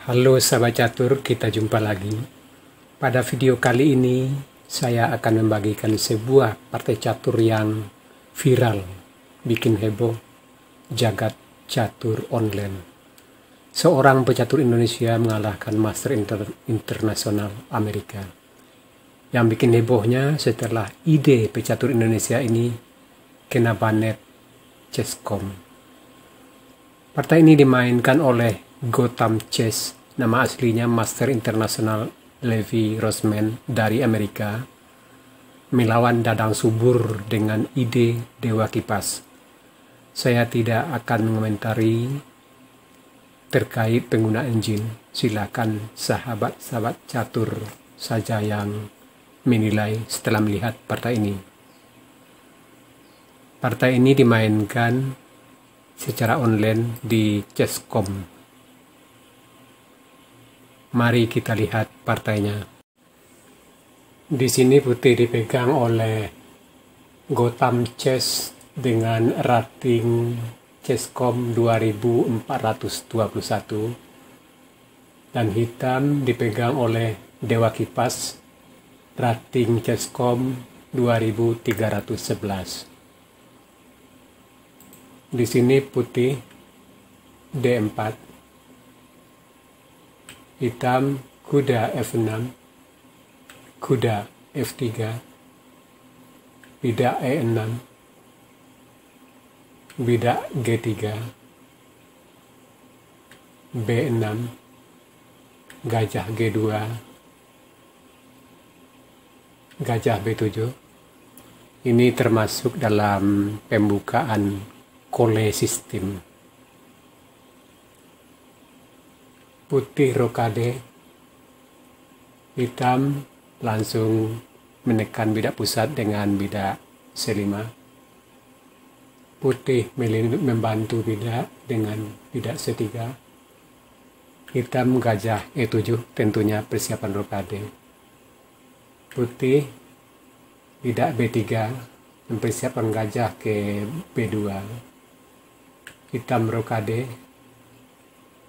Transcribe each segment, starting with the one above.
Halo sahabat catur, kita jumpa lagi. Pada video kali ini, saya akan membagikan sebuah partai catur yang viral, bikin heboh, jagat catur online. Seorang pecatur Indonesia mengalahkan Master Internasional Amerika. Yang bikin hebohnya setelah ide pecatur Indonesia ini kena banet Chess.com. Partai ini dimainkan oleh Gotham Chess, nama aslinya Master Internasional Levi Rosman dari Amerika, melawan Dadang Subur dengan ide Dewa Kipas. Saya tidak akan mengomentari terkait pengguna engine. Silakan sahabat-sahabat catur saja yang menilai setelah melihat partai ini. Partai ini dimainkan secara online di Chess.com. Mari kita lihat partainya. Di sini putih dipegang oleh Gotham Chess dengan rating Chess.com 2421 dan hitam dipegang oleh Dewa Kipas rating Chess.com 2311. Di sini putih D4, hitam kuda F6, kuda F3, bidak E6, bidak G3, B6, gajah G2, gajah B7. Ini termasuk dalam pembukaan Kole sistem. Putih rokade, hitam langsung menekan bidak pusat dengan bidak C5. Putih membantu bidak dengan bidak C3. Hitam gajah E7, tentunya persiapan rokade. Putih bidak B3, mempersiapkan gajah ke B2. Hitam rokade,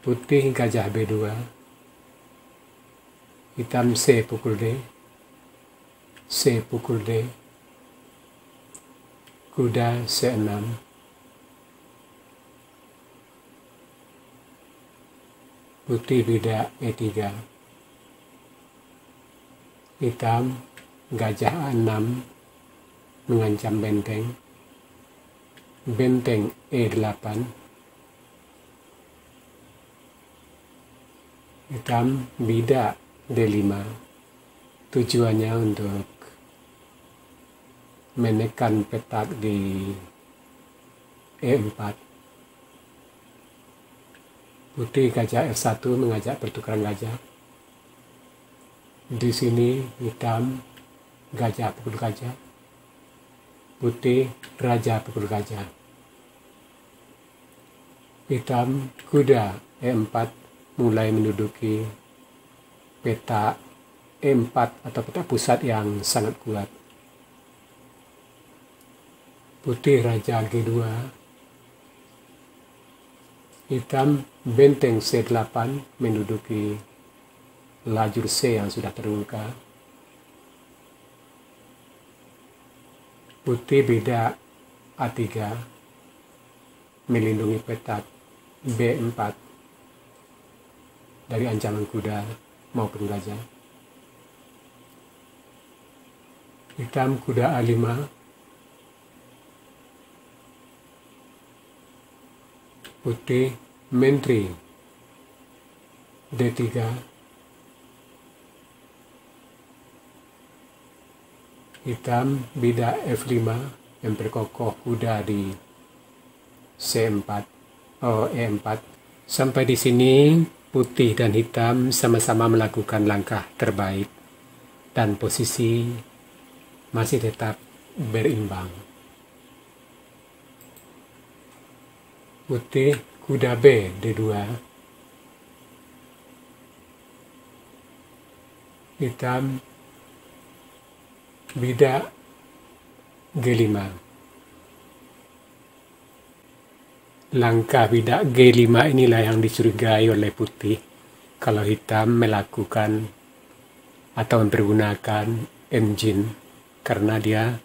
putih gajah B2, hitam C pukul D, C pukul D, kuda C6, putih bidak E3, hitam gajah A6 mengancam benteng, benteng E8, hitam bidak D5, tujuannya untuk menekan petak di E4. Putih gajah F1 mengajak pertukaran gajah. Di sini hitam gajah pukul gajah, putih raja pukul gajah. Hitam kuda E4 mulai menduduki peta E4 atau peta pusat yang sangat kuat. Putih raja G2, hitam benteng C8 menduduki lajur C yang sudah terbuka. Putih bidak A3 melindungi petak B4 dari ancaman kuda maupun gajah. Hitam kuda A5, putih menteri D3, hitam bidak F5 memperkokoh kuda di C4 E4. Sampai di sini putih dan hitam sama-sama melakukan langkah terbaik dan posisi masih tetap berimbang. Putih kuda B D2, hitam bidak G5. Langkah bidak G5 inilah yang dicurigai oleh putih kalau hitam melakukan atau mempergunakan engine, karena dia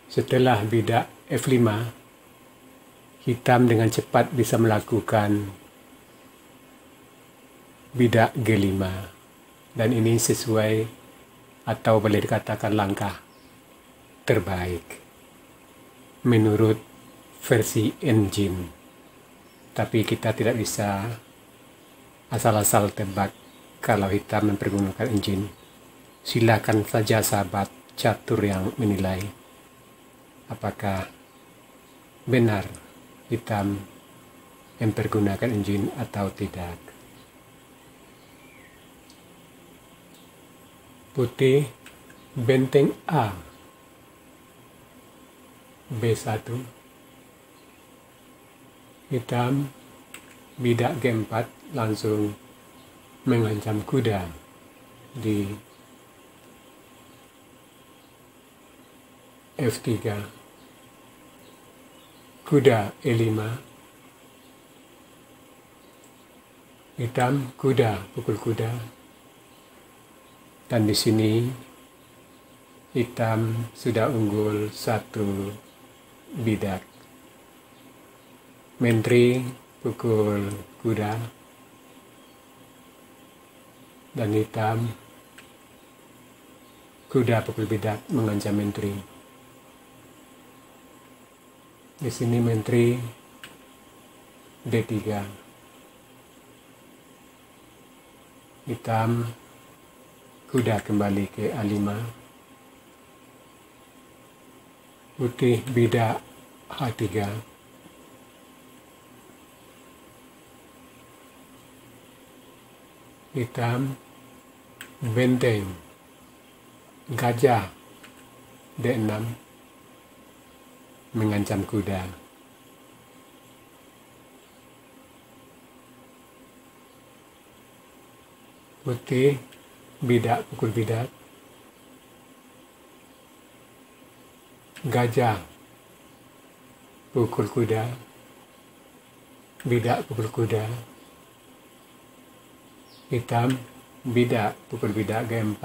setelah bidak F5, hitam dengan cepat bisa melakukan bidak G5, dan ini sesuai atau boleh dikatakan langkah terbaik menurut versi engine. Tapi kita tidak bisa asal-asal tebak kalau hitam mempergunakan engine. Silakan saja sahabat catur yang menilai apakah benar hitam mempergunakan engine atau tidak. Putih benteng A, B1, hitam bidak G4 langsung mengancam kuda di F3, kuda E5, hitam kuda pukul kuda, dan di sini hitam sudah unggul satu bidak. Menteri pukul kuda dan hitam kuda pukul bidak mengancam menteri. Di sini menteri D3, hitam kuda kembali ke A5, putih bidak H3, hitam benteng gajah D6 mengancam kuda. Putih bidak pukul bidak, gajah pukul kuda, bidak pukul kuda, hitam bidak pukul bidak G4,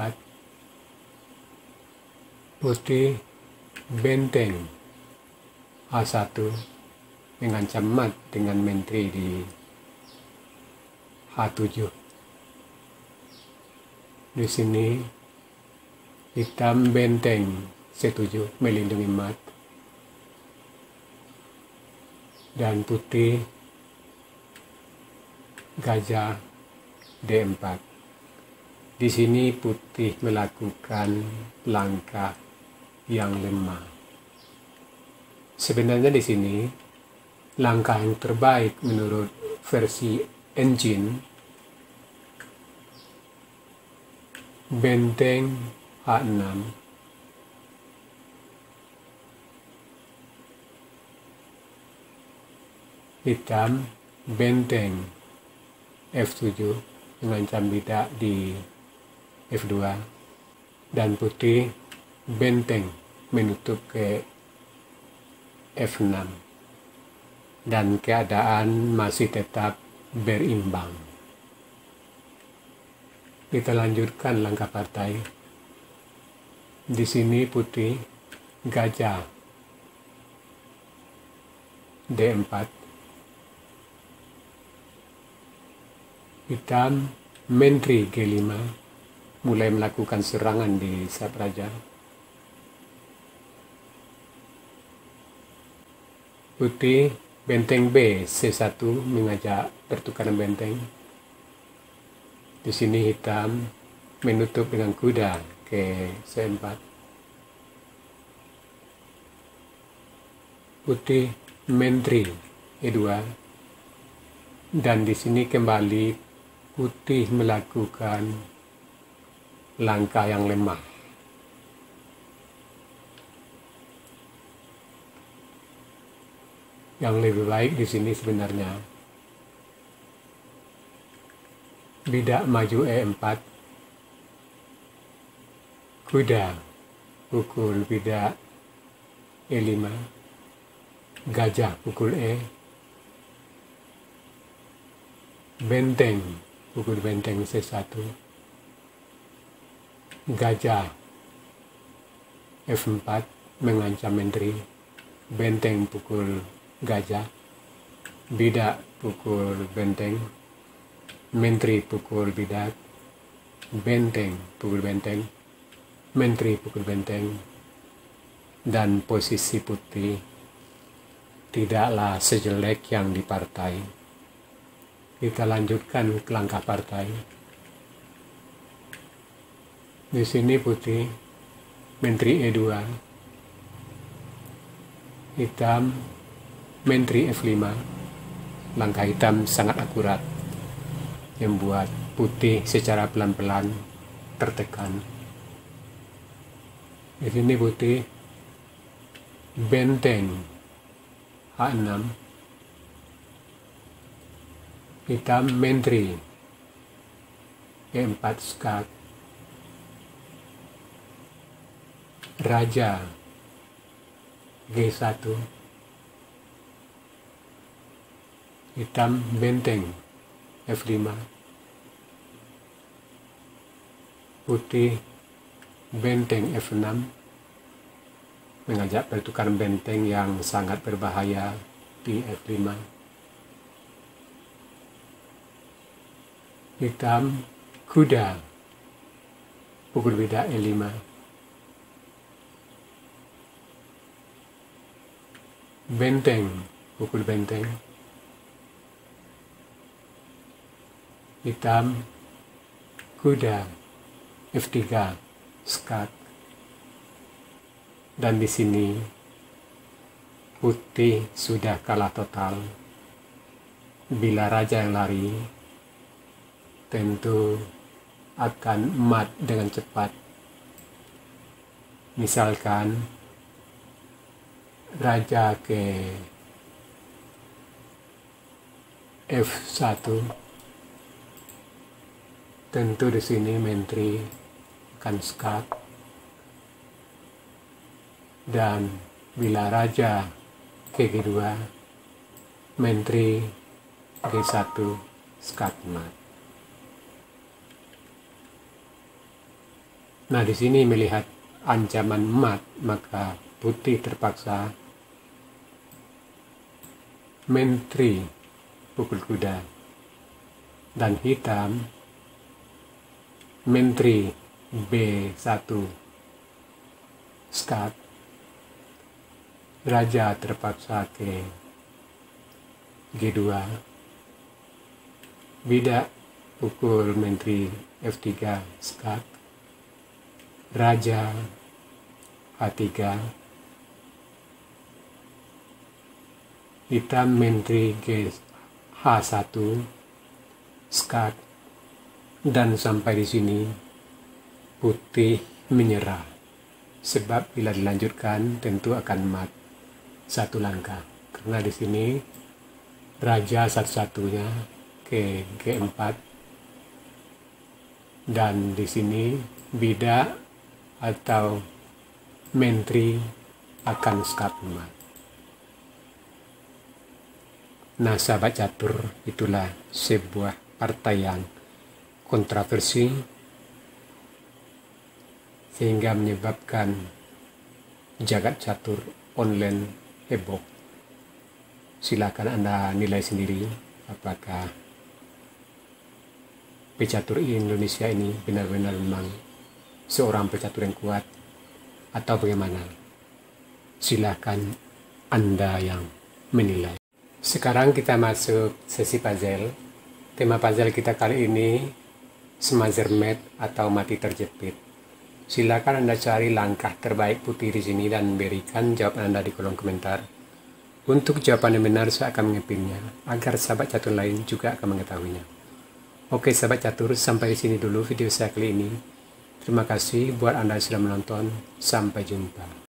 putih benteng A1 mengancam mat dengan menteri di H7. Di sini hitam benteng C7 melindungi mat, dan putih gajah D4. Di sini putih melakukan langkah yang lemah. Sebenarnya di sini langkah yang terbaik menurut versi engine benteng H6, hitam benteng F7 mengancam bidak di F2, dan putih benteng menutup ke F6, dan keadaan masih tetap berimbang. Kita lanjutkan langkah partai. Di sini putih gajah D4, hitam menteri G5 mulai melakukan serangan di sayap raja. Putih benteng B C1 mengajak pertukaran benteng. Di sini hitam menutup dengan kuda ke C4. Putih menteri E2, dan di sini kembali putih melakukan langkah yang lemah. Yang lebih baik di sini sebenarnya bidak maju E4, kuda pukul bidak E5, gajah pukul E, benteng pukul benteng C1. Gajah F4 mengancam menteri, benteng pukul gajah, bidak pukul benteng, menteri pukul bidak, benteng pukul benteng, menteri pukul benteng, dan posisi putih tidaklah sejelek yang di partai. Kita lanjutkan ke langkah partai. Di sini putih, menteri E2, hitam, menteri F5. Langkah hitam sangat akurat, membuat putih secara pelan-pelan tertekan. Di sini putih, benteng H6, hitam, menteri E4 skat, raja G1, hitam, benteng F5, putih, benteng F6, mengajak pertukaran benteng yang sangat berbahaya di F5. Hitam, kuda pukul bidak E5, benteng pukul benteng, hitam, kuda F3 skat, dan di sini putih sudah kalah total. Bila raja yang lari, tentu akan mat dengan cepat. Misalkan raja ke F1, tentu di sini menteri akan skat, dan bila raja ke G2, menteri G1 skat mat. Nah, di sini melihat ancaman mat, maka putih terpaksa menteri pukul kuda, dan hitam menteri B1 skat, raja terpaksa ke G2, bidak pukul menteri F3 skat, raja H3, hitam menteri H1 skat, dan sampai di sini putih menyerah, sebab bila dilanjutkan tentu akan mat satu langkah, karena di sini raja satu-satunya ke G4, dan di sini bidak atau menteri akan skat mat. Nah, sahabat catur, itulah sebuah partai yang kontroversi sehingga menyebabkan jagat catur online heboh. Silakan Anda nilai sendiri apakah pecatur Indonesia ini benar-benar memang seorang pecatur yang kuat atau bagaimana. Silakan Anda yang menilai. Sekarang kita masuk sesi puzzle. Tema puzzle kita kali ini Smazermat atau mati terjepit. Silakan Anda cari langkah terbaik putih di sini dan berikan jawaban Anda di kolom komentar. Untuk jawaban yang benar saya akan mengepinnya agar sahabat catur lain juga akan mengetahuinya. Oke sahabat catur, sampai di sini dulu video saya kali ini. Terima kasih buat Anda yang sudah menonton. Sampai jumpa.